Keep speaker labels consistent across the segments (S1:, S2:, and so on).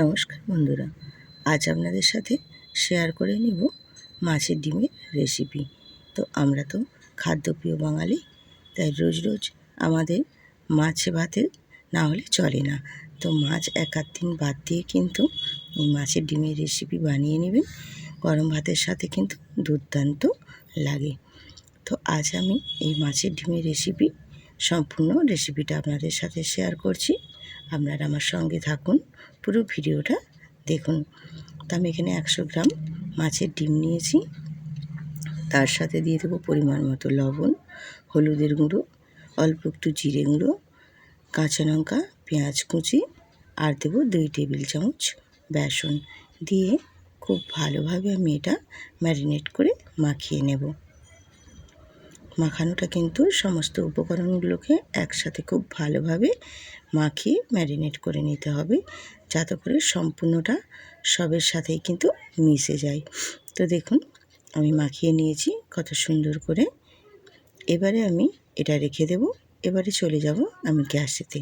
S1: নমস্কার বন্ধুরা, আজ আপনাদের সাথে শেয়ার করে নেব মাছের ডিমের রেসিপি। তো আমরা তো খাদ্যপ্রিয় বাঙালি, তাই রোজ রোজ আমাদের মাছে ভাতে না হলে চলে না। তো মাছ এক আধ দিন বাদ দিয়ে কিন্তু এই মাছের ডিমের রেসিপি বানিয়ে নেবেন। গরম ভাতের সাথে কিন্তু দুর্দান্ত লাগে। তো আজ আমি এই মাছের ডিমের রেসিপি সম্পূর্ণ রেসিপিটা আপনাদের সাথে শেয়ার করছি। আপনারা আমার সঙ্গে থাকুন, পুরো ভিডিওটা দেখুন। তো আমি এখানে 100 গ্রাম মাছের ডিম নিয়েছি। তার সাথে দিয়ে দেবো পরিমাণ মতো লবণ, হলুদের গুঁড়ো, অল্প একটু জিরে গুঁড়ো, কাঁচা লঙ্কা, পেঁয়াজ কুচি, আর দেবো 2 টেবিল চামচ বেসন দিয়ে খুব ভালোভাবে আমি এটা ম্যারিনেট করে মাখিয়ে নেব। মাখানোটা কিন্তু সমস্ত উপকরণগুলোকে একসাথে খুব ভালোভাবে মাখিয়ে ম্যারিনেট করে নিতে হবে, যাতে করে সম্পূর্ণটা সবের সাথেই কিন্তু মিশে যায়। তো দেখুন আমি মাখিয়ে নিয়েছি কত সুন্দর করে। এবারে আমি এটা রেখে দেব। এবারে চলে যাব আমি গ্যাসেতে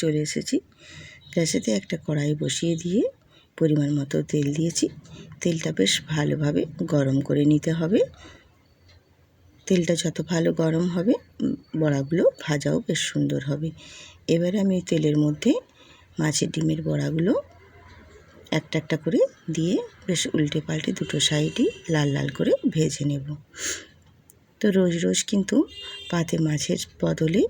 S1: চলে এসেছি। গ্যাসেতে একটা কড়াই বসিয়ে দিয়ে পরিমাণ মতো তেল দিয়েছি। তেলটা বেশ ভালোভাবে গরম করে নিতে হবে। তেলটা যত ভালো গরম হবে বড়াগুলো ভাজাও বেশ সুন্দর হবে। এবারে আমি তেলের মধ্যে মাছের ডিমের বড়াগুলো একটা একটা করে দিয়ে বেশ উল্টে পাল্টে দুটো সাইডই লাল লাল করে ভেজে নেব। তো রোজ রোজ কিন্তু পাতে মাছের বদলে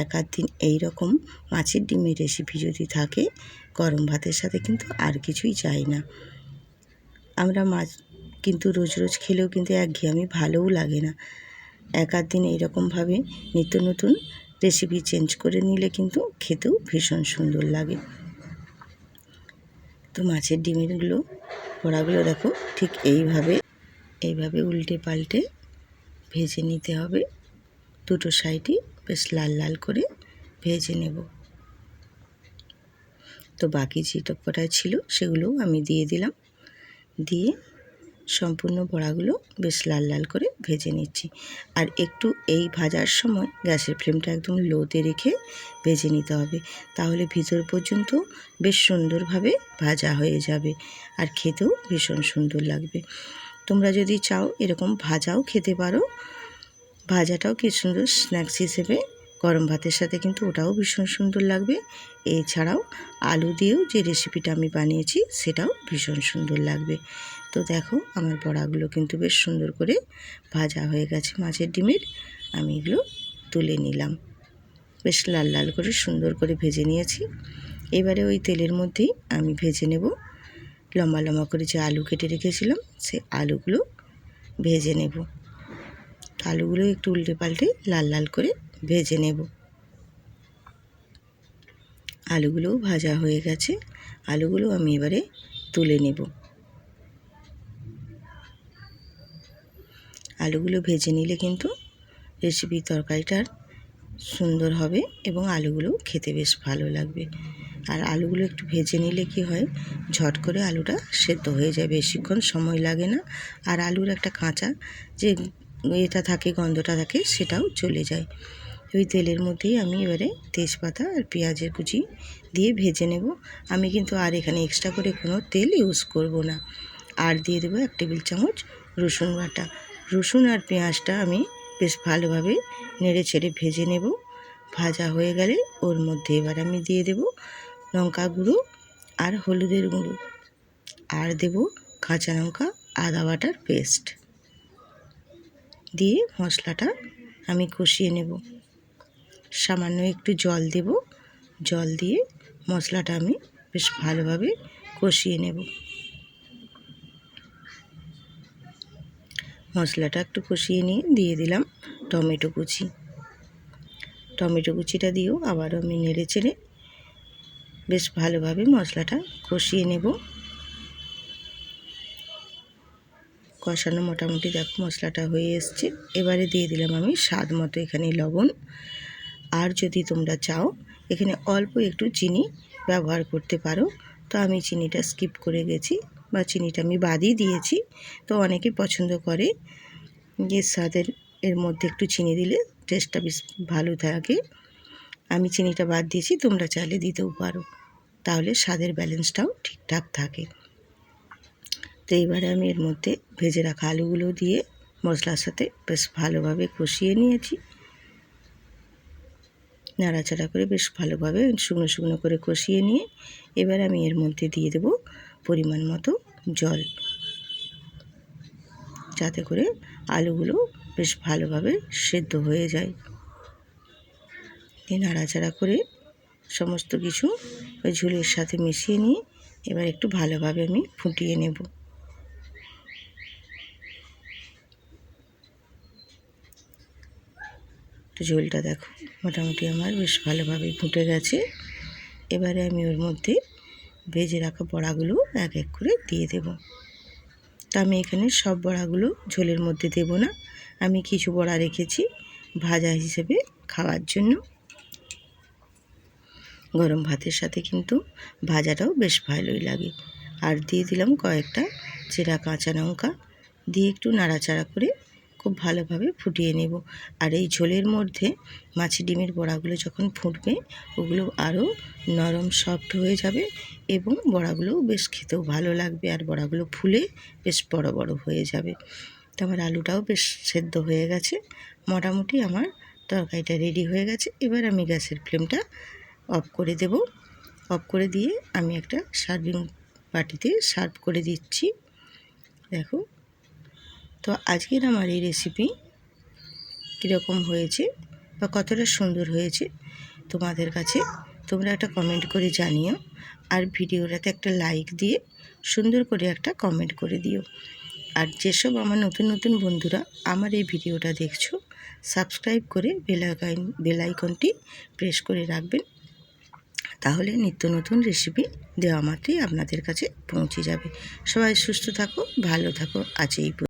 S1: এক আধ দিন এইরকম মাছের ডিমের রেসিপি যদি থাকে, গরম ভাতের সাথে কিন্তু আর কিছুই চাই না। আমরা মাছ কিন্তু রোজ রোজ খেলেও কিন্তু একঘেয়েমি ভালোও লাগে না। এক আধ দিন এইরকমভাবে নিত্য নতুন রেসিপি চেঞ্জ করে নিলে কিন্তু খেতেও ভীষণ সুন্দর লাগে। তো মাছের ডিমেরগুলো বড়াগুলো দেখো ঠিক এইভাবে উল্টে পাল্টে ভেজে নিতে হবে। দুটো সাইডই বেশ লাল লাল করে ভেজে নেব। তো বাকি যে কটা ছিল সেগুলোও আমি দিয়ে দিলাম। দিয়ে সম্পূর্ণ বড়াগুলো বেশ লাল লাল করে ভেজে নিচ্ছি। আর একটু এই ভাজার সময় গ্যাসের ফ্লেমটা একদম লোতে রেখে ভেজে নিতে হবে, তাহলে ভিতর পর্যন্ত বেশ সুন্দরভাবে ভাজা হয়ে যাবে আর খেতেও ভীষণ সুন্দর লাগবে। তোমরা যদি চাও এরকম ভাজাও খেতে পারো। ভাজাটাও কি সুন্দর স্ন্যাক্স হিসেবে গরম ভাতের সাথে কিন্তু ওটাও ভীষণ সুন্দর লাগবে। এছাড়াও আলু দিয়েও যে রেসিপিটা আমি বানিয়েছি সেটাও ভীষণ সুন্দর লাগবে। তো দেখো আমার বড়াগুলো কিন্তু বেশ সুন্দর করে ভাজা হয়ে গেছে মাছের ডিমের। আমি এগুলো তুলে নিলাম। বেশ লাল লাল করে সুন্দর করে ভেজে নিয়েছি। এবারে ওই তেলের মধ্যেই আমি ভেজে নেব লম্বা লম্বা করে যে আলু কেটে রেখেছিলাম, সে আলুগুলো ভেজে নেব। আলুগুলো একটু উল্টে পাল্টে লাল লাল করে ভেজে নেব। আলুগুলোও ভাজা হয়ে গেছে। আলুগুলো আমি এবারে তুলে নেব। আলুগুলো ভেজে নিলে কিন্তু রেসিপি তরকারিটার সুন্দর হবে এবং আলুগুলো খেতে বেশ ভালো লাগবে। আর আলুগুলো একটু ভেজে নিলে কি হয়, ঝট করে আলুটা সেদ্ধ হয়ে যায়, বেশিক্ষণ সময় লাগে না। আর আলুর একটা কাঁচা যে এটা থাকে, গন্ধটা থাকে, সেটাও চলে যায়। ওই তেলের মধ্যেই আমি এবারে তেজপাতা আর পেঁয়াজের কুচি দিয়ে ভেজে নেব। আমি কিন্তু আর এখানে এক্সট্রা করে কোনো তেল ইউজ করব না। আর দিয়ে দেবো 1 টেবিল চামচ রসুন বাটা। রসুন আর পেঁয়াজটা আমি বেশ ভালোভাবে নেড়ে ছেড়ে ভেজে নেব। ভাজা হয়ে গেলে ওর মধ্যে এবার আমি দিয়ে দেব লঙ্কা গুঁড়ো আর হলুদের গুঁড়ো, আর দেব কাঁচা লঙ্কা আদা বাটার পেস্ট দিয়ে মশলাটা আমি কষিয়ে নেব। সামান্য একটু জল দেব। জল দিয়ে মশলাটা আমি বেশ ভালোভাবে কষিয়ে নেব। মশলাটা একটু কষিয়ে নিয়ে দিয়ে দিলাম টমেটো কুচি। টমেটো কুচিটা দিয়েও আবারও আমি নেড়ে চেড়ে বেশ ভালোভাবে মশলাটা কষিয়ে নেব। কষানো মোটামুটি দেখো মশলাটা হয়ে এসছে। এবারে দিয়ে দিলাম আমি স্বাদ মতো এখানে লবণ। আর যদি তোমরা চাও এখানে অল্প একটু চিনি ব্যবহার করতে পারো। তো আমি চিনিটা স্কিপ করে গেছি, বা চিনিটা আমি বাদই দিয়েছি। তো অনেকে পছন্দ করে যে স্বাদের এর মধ্যে একটু চিনি দিলে টেস্টটা বেশ ভালো থাকে। আমি চিনিটা বাদ দিয়েছি, তোমরা চাইলে দিতেও পারো। তাহলে স্বাদের ব্যালেন্সটাও ঠিকঠাক থাকে। তো এইবারে আমি এর মধ্যে ভেজে রাখা আলুগুলো দিয়ে মশলার সাথে বেশ ভালোভাবে কষিয়ে নিয়েছি। নাড়াচাড়া করে বেশ ভালোভাবে শুকনো শুকনো করে কষিয়ে নিয়ে এবার আমি এর মধ্যে দিয়ে দেব পরিমাণ মতো জল, যাতে করে আলুগুলো বেশ ভালোভাবে সেদ্ধ হয়ে যায়। নাড়াচাড়া করে সমস্ত কিছু ওই ঝোলের সাথে মিশিয়ে নিয়ে এবার একটু ভালোভাবে আমি ফুটিয়ে নেব। তো ঝোলটা দেখো মোটামুটি আমার বেশ ভালোভাবে ফুটে গেছে। এবারে আমি ওর মধ্যে ভেজে রাখা বড়াগুলো এক এক করে দিয়ে দেব। তা আমি এখানে সব বড়াগুলো ঝোলের মধ্যে দেব না, আমি কিছু বড়া রেখেছি ভাজা হিসেবে খাওয়ার জন্য। গরম ভাতের সাথে কিন্তু ভাজাটাও বেশ ভালোই লাগে। আর দিয়ে দিলাম কয়েকটা চেরা কাঁচা লঙ্কা, দিয়ে একটু নাড়াচাড়া করে খুব ভালোভাবে ফুটিয়ে নেব। আর এই ঝোলের মধ্যে মাছি ডিমের বড়াগুলো যখন ফুটবে ওগুলো আরও নরম সফট হয়ে যাবে এবং বড়াগুলোও বেশ খেতেও ভালো লাগবে, আর বড়াগুলো ফুলে বেশ বড় বড় হয়ে যাবে। তো আমার আলুটাও বেশ সেদ্ধ হয়ে গেছে, মোটামুটি আমার তরকারিটা রেডি হয়ে গেছে। এবার আমি গ্যাসের ফ্লেমটা অফ করে দেব। অফ করে দিয়ে আমি একটা সার্ভিং বাটিতে সার্ভ করে দিচ্ছি। দেখো, তো আজকের আমার এই রেসিপি কীরকম হয়েছে বা কতটা সুন্দর হয়েছে তোমাদের কাছে তোমরা একটা কমেন্ট করে জানিও। আর ভিডিওটাতে একটা লাইক দিয়ে সুন্দর করে একটা কমেন্ট করে দিও। আর যেসব আমার নতুন নতুন বন্ধুরা আমার এই ভিডিওটা দেখছো, সাবস্ক্রাইব করে বেল আইকনটি প্রেস করে রাখবেন, তাহলে নিত্য নতুন রেসিপি দেওয়া মাত্রই আপনাদের কাছে পৌঁছে যাবে। সবাই সুস্থ থাকো, ভালো থাকো, আজ এই